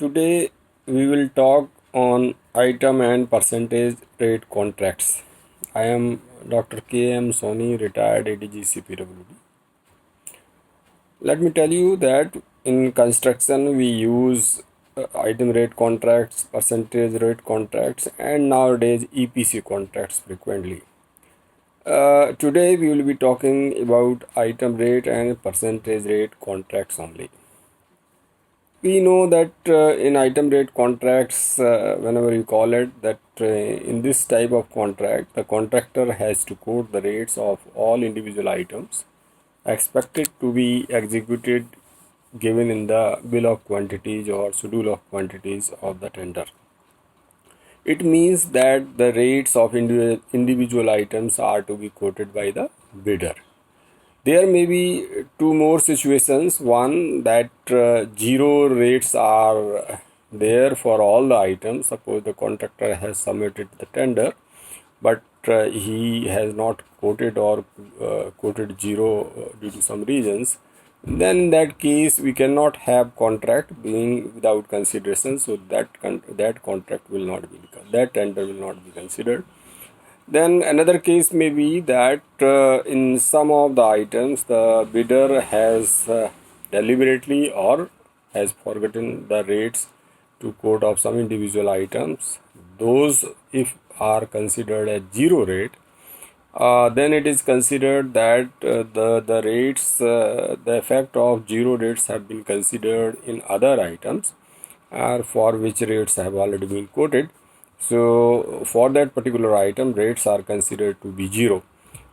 Today we will talk on item and percentage rate contracts. I am Dr. K.M. Soni, retired ADGC PWD. Let me tell you that in construction we use item rate contracts, percentage rate contracts, and nowadays EPC contracts frequently. Today we will be talking about item rate and percentage rate contracts only. We know that in item rate contracts, whenever you call it, that in this type of contract, the contractor has to quote the rates of all individual items expected to be executed given in the bill of quantities or schedule of quantities of the tender. It means that the rates of individual items are to be quoted by the bidder. There may be two more situations. One, that zero rates are there for all the items. Suppose the contractor has submitted the tender, but he has not quoted or quoted zero due to some reasons. Then in that case, we cannot have contract being without consideration. So that contract will not be, that tender will not be considered. Then another case may be that in some of the items the bidder has deliberately or has forgotten the rates to quote of some individual items. Those, if are considered as zero rate, then it is considered that the rates, the effect of zero rates have been considered in other items for which rates have already been quoted. So for that particular item, rates are considered to be zero.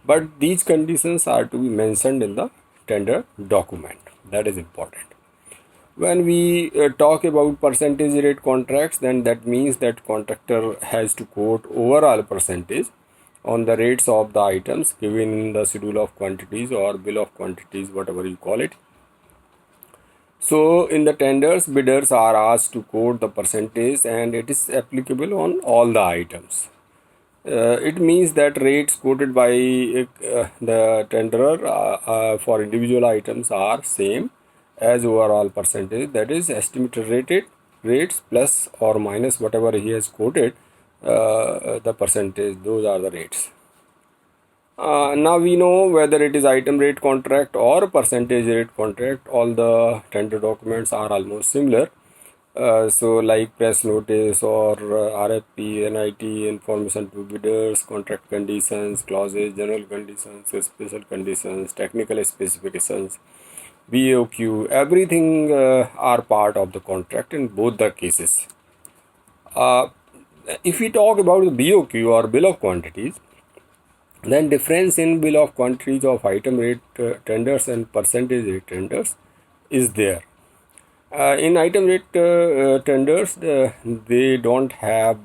But these conditions are to be mentioned in the tender document. That is important. When we talk about percentage rate contracts, then that means that contractor has to quote overall percentage on the rates of the items given in the schedule of quantities or bill of quantities, whatever you call it. So in the tenders, bidders are asked to quote the percentage and it is applicable on all the items. It means that rates quoted by the tenderer for individual items are same as overall percentage, that is estimated rated rates plus or minus whatever he has quoted the percentage, those are the rates. Now we know whether it is item rate contract or percentage rate contract, all the tender documents are almost similar. So like press notice or RFP, NIT, information to bidders, contract conditions, clauses, general conditions, special conditions, technical specifications, BOQ, everything are part of the contract in both the cases. If we talk about the BOQ or bill of quantities, then difference in bill of quantities of item rate tenders and percentage rate tenders is there. In item rate tenders, they don't have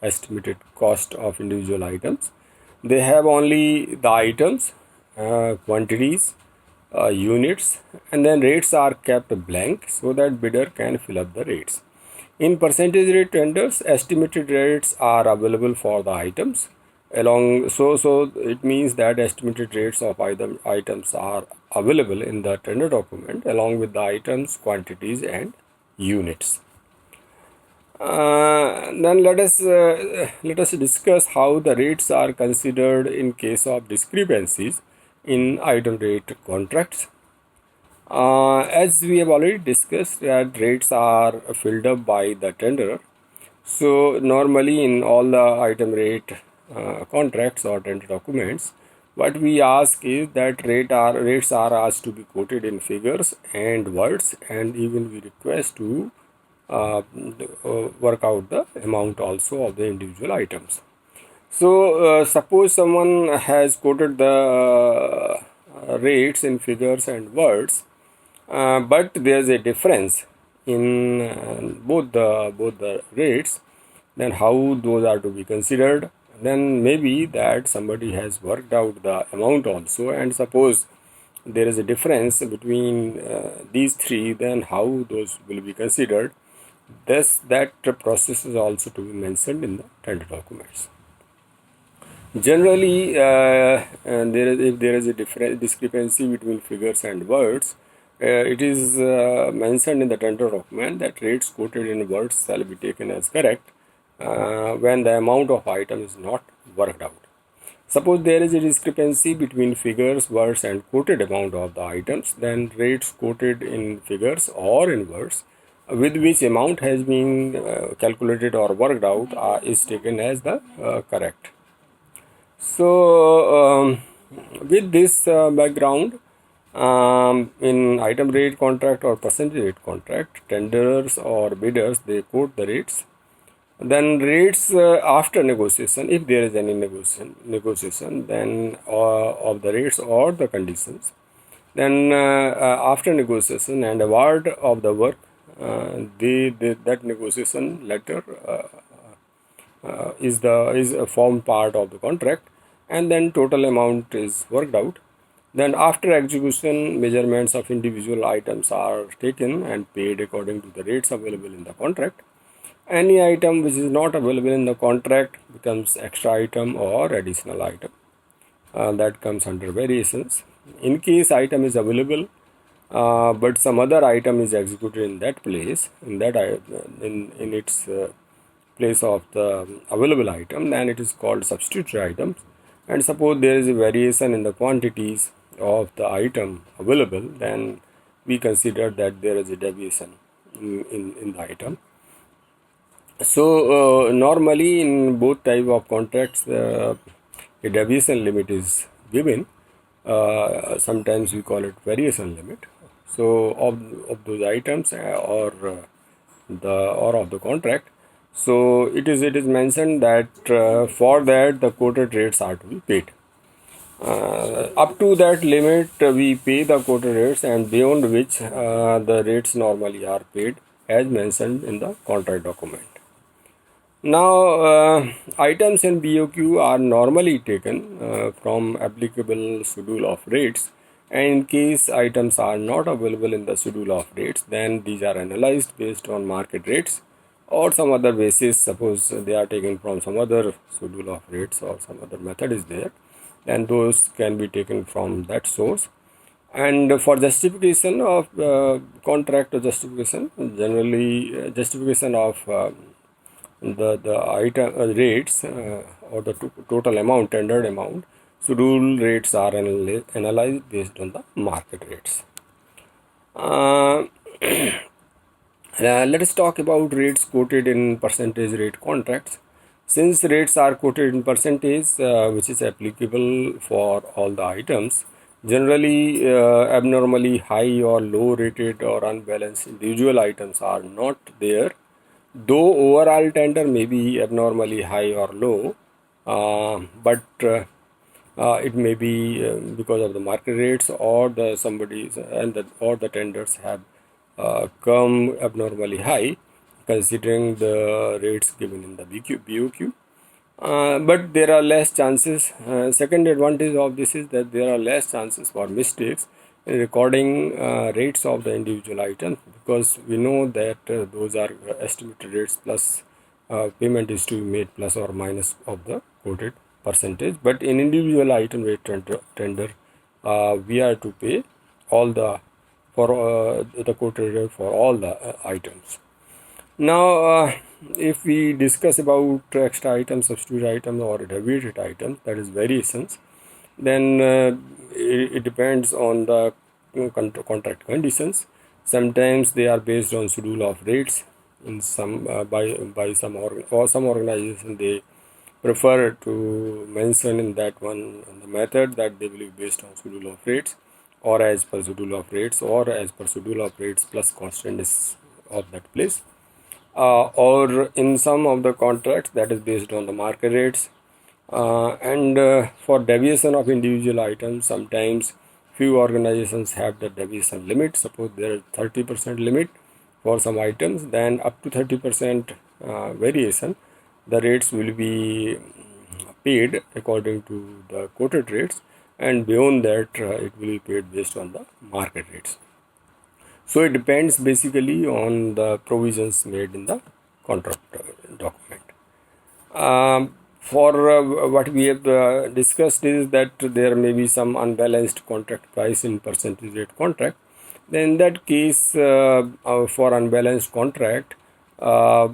estimated cost of individual items. They have only the items, quantities, units, and then rates are kept blank so that bidder can fill up the rates. In percentage rate tenders, estimated rates are available for the items. So it means that estimated rates of items are available in the tender document along with the items, quantities, and units. Then let us discuss how the rates are considered in case of discrepancies in item rate contracts. As we have already discussed, that rates are filled up by the tenderer. So normally in all the item rate contracts or tender documents, what we ask is that rates are asked to be quoted in figures and words, and even we request to work out the amount also of the individual items. So suppose someone has quoted the rates in figures and words, but there is a difference in both the rates, then how those are to be considered? Then maybe that somebody has worked out the amount also, and suppose there is a difference between these three, then how those will be considered. Thus that process is also to be mentioned in the tender documents. Generally, if there is a discrepancy between figures and words, it is mentioned in the tender document that rates quoted in words shall be taken as correct when the amount of item is not worked out. Suppose there is a discrepancy between figures, words, and quoted amount of the items, then rates quoted in figures or in words with which amount has been calculated or worked out is taken as the correct. So, with this background, in item rate contract or percentage rate contract, tenderers or bidders, they quote the rates. Then rates after negotiation, if there is any negotiation, then of the rates or the conditions. Then after negotiation and award of the work, that negotiation letter is a form part of the contract, and then total amount is worked out. Then after execution, measurements of individual items are taken and paid according to the rates available in the contract. Any item which is not available in the contract becomes extra item or additional item. That comes under variations. In case item is available, but some other item is executed in that place, in its place of the available item, then it is called substitute items. And suppose there is a variation in the quantities of the item available, then we consider that there is a deviation in the item. So normally in both type of contracts, a deviation limit is given. Sometimes we call it variation limit. So of those items or of the contract. So it is mentioned that for that the quoted rates are to be paid. Up to that limit we pay the quoted rates, and beyond which the rates normally are paid as mentioned in the contract document. Now, items in BOQ are normally taken from applicable schedule of rates, and in case items are not available in the schedule of rates, then these are analyzed based on market rates or some other basis. Suppose they are taken from some other schedule of rates or some other method is there, then those can be taken from that source. And for justification of contract or justification, generally justification of the item rates or the total amount, tendered amount, schedule rates are analyzed based on the market rates. Let us talk about rates quoted in percentage rate contracts. Since rates are quoted in percentage, which is applicable for all the items, generally abnormally high or low rated or unbalanced individual items are not there. Though overall tender may be abnormally high or low, but it may be because of the market rates or or the tenders have come abnormally high, considering the rates given in the BOQ. But there are less chances. Second advantage of this is that there are less chances for mistakes in recording rates of the individual items, because we know that those are estimated rates plus payment is to be made plus or minus of the quoted percentage. But in individual item rate tender, we are to pay all the quoted rate for all the items. Now, if we discuss about extra items, substitute items, or deviated items, that is variations, then it depends on the contract conditions. Sometimes they are based on schedule of rates. In some by some organization, they prefer to mention in that one the method that they will be based on schedule of rates, or as per schedule of rates, or as per schedule of rates plus constant of that place. Or in some of the contracts that is based on the market rates. And for deviation of individual items, sometimes few organizations have the deviation limit. Suppose there is 30% limit for some items, then up to 30% variation, the rates will be paid according to the quoted rates, and beyond that it will be paid based on the market rates. So it depends basically on the provisions made in the contract document. For what we have discussed is that there may be some unbalanced contract price in percentage rate contract, then in that case, for unbalanced contract, uh,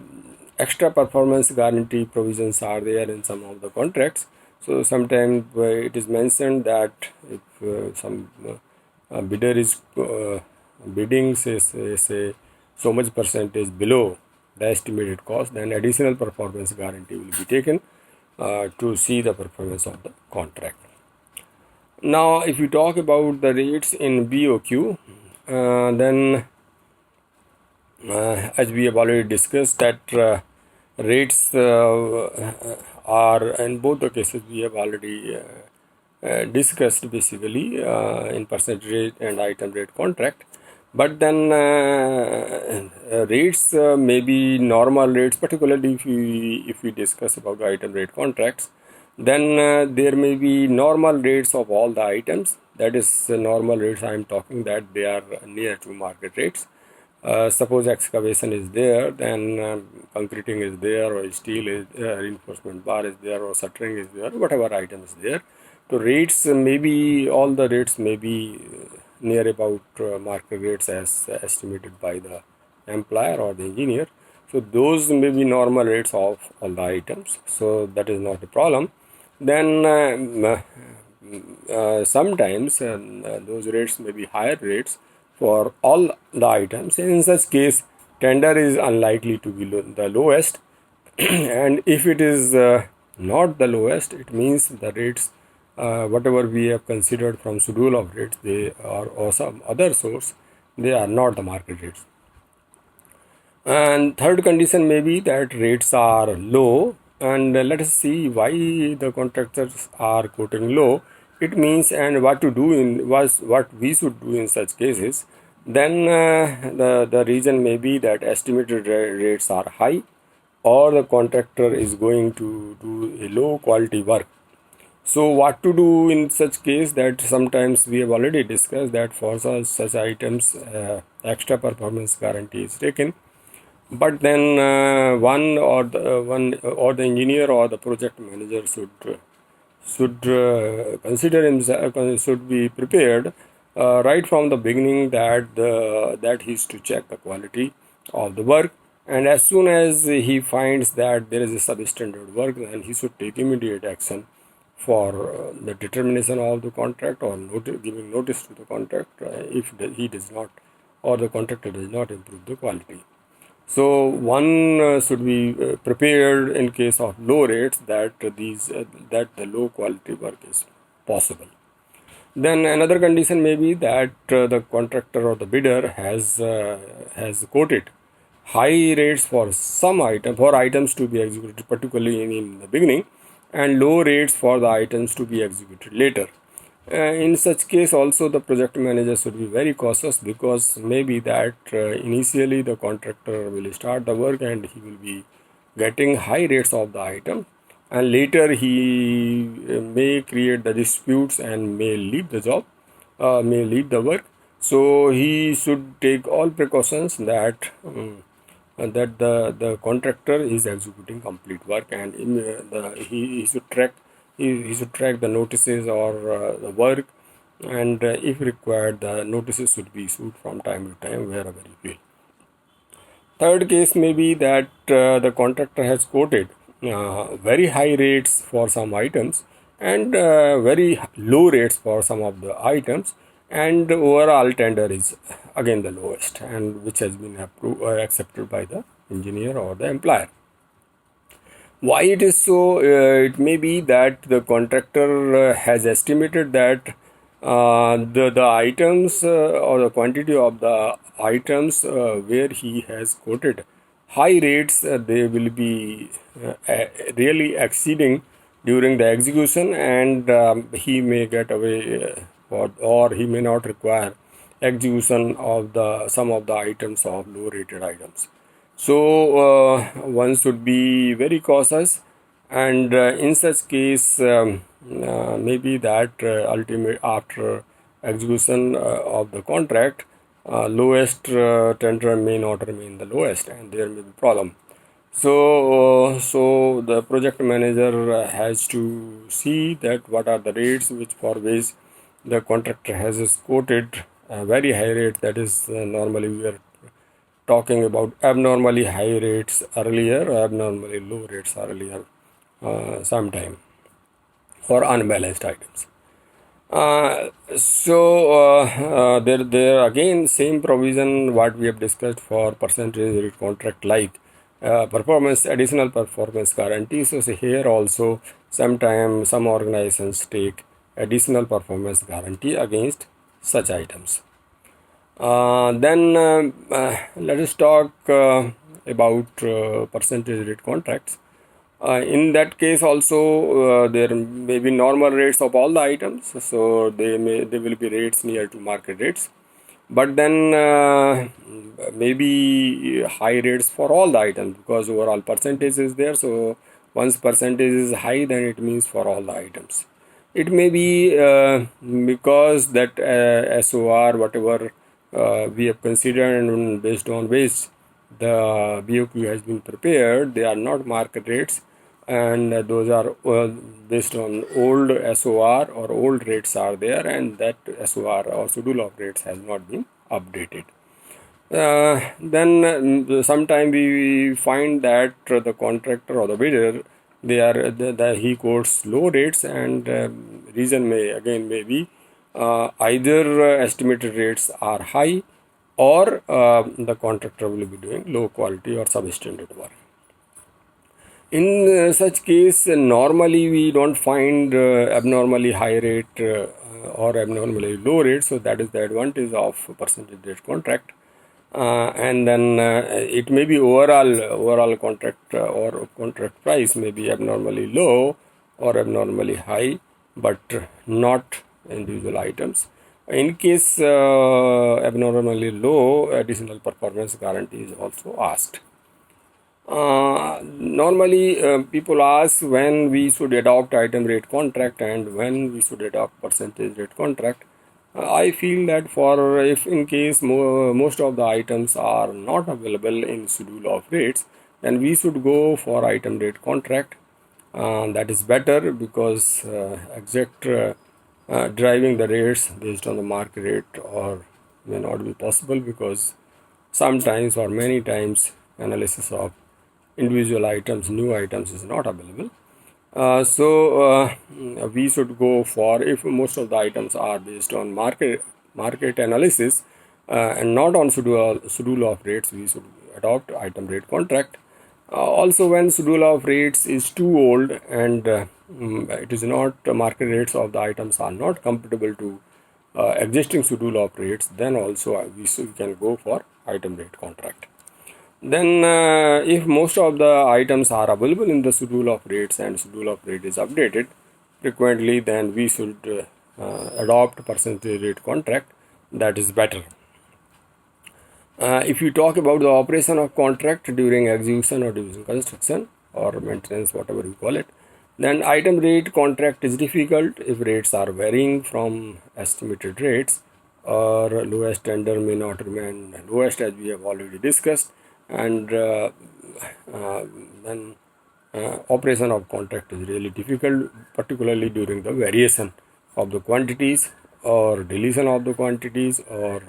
extra performance guarantee provisions are there in some of the contracts. So sometimes it is mentioned that if some bidder is bidding say so much percentage below the estimated cost, then additional performance guarantee will be taken to see the performance of the contract. Now, if you talk about the rates in BOQ, then as we have already discussed that rates are in both the cases we have already discussed basically in percentage rate and item rate contract. But then rates may be normal rates, particularly if we discuss about the item rate contracts, then there may be normal rates of all the items. That is normal rates I am talking, that they are near to market rates. Suppose excavation is there, then concreting is there, or steel is reinforcement bar is there, or shuttering is there, whatever item is there. So rates maybe all the rates may be near about market rates as estimated by the employer or the engineer. So those may be normal rates of all the items. So that is not a problem. Then sometimes those rates may be higher rates for all the items. In such case, tender is unlikely to be the lowest, and if it is not the lowest, it means the rates whatever we have considered from schedule of rates, they are or some other source, they are not the market rates. And third condition may be that rates are low, and let us see why the contractors are quoting low. It means, and what to do in was what we should do in such cases. Then the reason may be that estimated rates are high, or the contractor is going to do a low quality work. So what to do in such case? That sometimes we have already discussed that for such items extra performance guarantee is taken, but then one or the engineer or the project manager should consider himself, should be prepared right from the beginning that he is to check the quality of the work, and as soon as he finds that there is a substandard work, then he should take immediate action for the determination of the contract, or giving notice to the contract if he does not, or the contractor does not improve the quality. So one should be prepared in case of low rates that that the low quality work is possible. Then another condition may be that the contractor or the bidder has quoted high rates for some items to be executed, particularly in the beginning, and low rates for the items to be executed later. In such case also the project manager should be very cautious, because maybe that initially the contractor will start the work and he will be getting high rates of the item, and later he may create the disputes and may leave the job, may leave the work. So he should take all precautions that the contractor is executing complete work, and he should track, he should track the notices or the work, and if required the notices should be issued from time to time wherever he feel. Third case may be that the contractor has quoted very high rates for some items, and very low rates for some of the items, and overall tender is again the lowest, and which has been accepted by the engineer or the employer. Why it is so? It may be that the contractor has estimated that the items or the quantity of the items where he has quoted high rates, they will be really exceeding during the execution, and he may get away or he may not require execution of the some of the items of low rated items. So one should be very cautious, and in such case maybe that ultimate after execution of the contract, lowest tender may not remain the lowest, and there may be problem. So the project manager has to see that what are the rates which for which the contractor has quoted very high rates, that is normally we are talking about abnormally high rates earlier, abnormally low rates earlier sometime for unbalanced items. There again same provision what we have discussed for percentage rate contract, like performance additional performance guarantee. So here also sometimes some organizations take additional performance guarantee against such items. Then let us talk about percentage rate contracts. In that case also there may be normal rates of all the items, so they will be rates near to market rates, but then maybe high rates for all the items because overall percentage is there. So once percentage is high, then it means for all the items. It may be because that SOR whatever we have considered and based on which the BOQ has been prepared, they are not market rates, and those are based on old SOR or old rates are there, and that SOR or schedule of rates has not been updated. Then sometime we find that the contractor or the bidder, they are he quotes low rates, and reason may be either estimated rates are high, or the contractor will be doing low quality or substandard work. In such case, normally we don't find abnormally high rate or abnormally low rate. So that is the advantage of percentage rate contract. And then it may be overall contract or contract price may be abnormally low or abnormally high, but not individual items. In case abnormally low, additional performance guarantee is also asked. Normally people ask when we should adopt item rate contract and when we should adopt percentage rate contract. I feel that for if in case most of the items are not available in schedule of rates, then we should go for item rate contract. That is better because exact driving the rates based on the market rate or may not be possible, because sometimes or many times analysis of individual items, new items is not available. So we should go for, if most of the items are based on market analysis and not on schedule of rates, we should adopt item rate contract. Also, when schedule of rates is too old and it is not market rates of the items are not compatible to existing schedule of rates, then also we can go for item rate contract. Then if most of the items are available in the schedule of rates and schedule of rate is updated frequently, then we should adopt percentage rate contract. That is better. If you talk about the operation of contract during execution or during construction or maintenance, whatever you call it, then item rate contract is difficult if rates are varying from estimated rates, or lowest tender may not remain lowest, as we have already discussed. And then operation of contract is really difficult, particularly during the variation of the quantities or deletion of the quantities or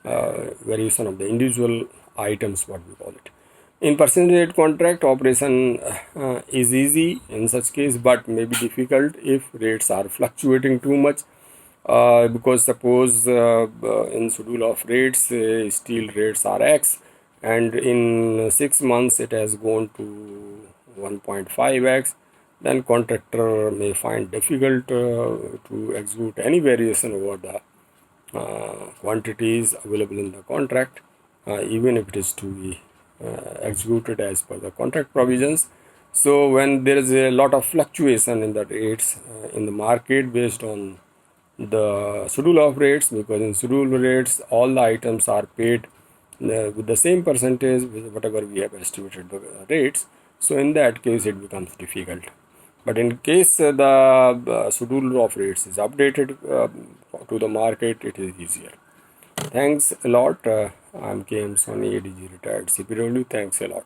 variation of the individual items, what we call it. In percentage rate contract, operation is easy in such case, but may be difficult if rates are fluctuating too much. Because suppose in schedule of rates steel rates are X, and in 6 months it has gone to 1.5x, then contractor may find difficult to execute any variation over the quantities available in the contract, even if it is to be executed as per the contract provisions. So when there is a lot of fluctuation in the rates in the market based on the schedule of rates, because in schedule rates all the items are paid with the same percentage with whatever we have estimated the rates, so in that case it becomes difficult. But in case the schedule of rates is updated to the market, it is easier. Thanks a lot. I'm KM Soni, ADG retired CPW. Thanks a lot.